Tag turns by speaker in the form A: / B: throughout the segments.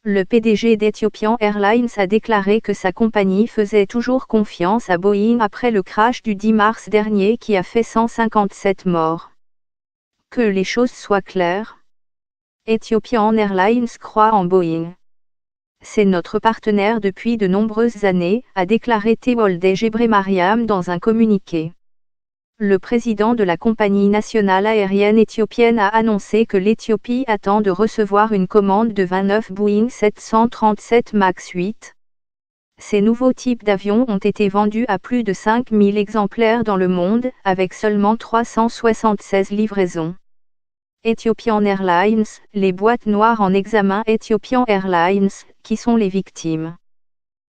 A: Le PDG d'Ethiopian Airlines a déclaré que sa compagnie faisait toujours confiance à Boeing après le crash du 10 mars dernier qui a fait 157 morts. Que les choses soient claires. Ethiopian Airlines croit en Boeing. C'est notre partenaire depuis de nombreuses années, a déclaré Tewolde Gebremariam dans un communiqué. Le président de la compagnie nationale aérienne éthiopienne a annoncé que l'Éthiopie attend de recevoir une commande de 29 Boeing 737 MAX 8. Ces nouveaux types d'avions ont été vendus à plus de 5000 exemplaires dans le monde, avec seulement 376 livraisons. Ethiopian Airlines, les boîtes noires en examen Ethiopian Airlines, qui sont les victimes.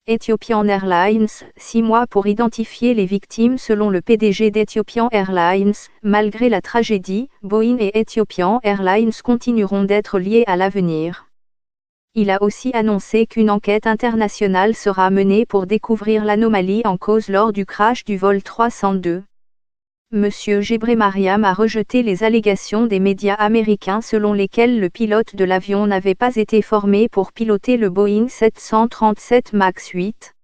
A: Ethiopian Airlines, 6 mois pour identifier les victimes selon le PDG d'Ethiopian Airlines. Malgré la tragédie, Boeing et Ethiopian Airlines continueront d'être liés à l'avenir. Il a aussi annoncé qu'une enquête internationale sera menée pour découvrir l'anomalie en cause lors du crash du vol 302. Monsieur Gebremariam a rejeté les allégations des médias américains selon lesquelles le pilote de l'avion n'avait pas été formé pour piloter le Boeing 737 MAX 8.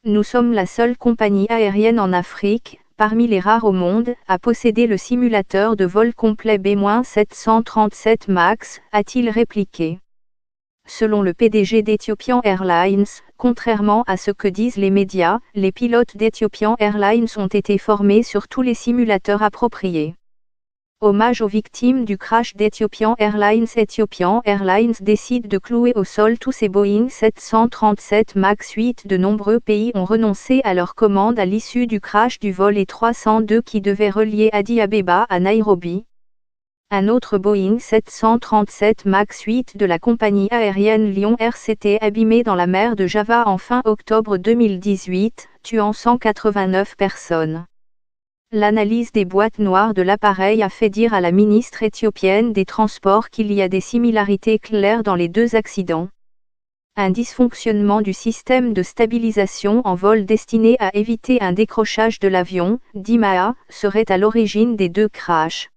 A: Nous sommes la seule compagnie aérienne en Afrique, parmi les rares au monde, à posséder le simulateur de vol complet B-737 MAX, a-t-il répliqué. Selon le PDG d'Ethiopian Airlines, contrairement à ce que disent les médias, les pilotes d'Ethiopian Airlines ont été formés sur tous les simulateurs appropriés. Hommage aux victimes du crash d'Ethiopian Airlines. Ethiopian Airlines décide de clouer au sol tous ses Boeing 737 MAX 8. De nombreux pays ont renoncé à leur commande à l'issue du crash du vol E302 qui devait relier Addis Abeba à Nairobi. Un autre Boeing 737 MAX 8 de la compagnie aérienne Lyon Air s'était abîmé dans la mer de Java en fin octobre 2018, tuant 189 personnes. L'analyse des boîtes noires de l'appareil a fait dire à la ministre éthiopienne des Transports qu'il y a des similarités claires dans les deux accidents. Un dysfonctionnement du système de stabilisation en vol destiné à éviter un décrochage de l'avion, DIMAA, serait à l'origine des deux crashs.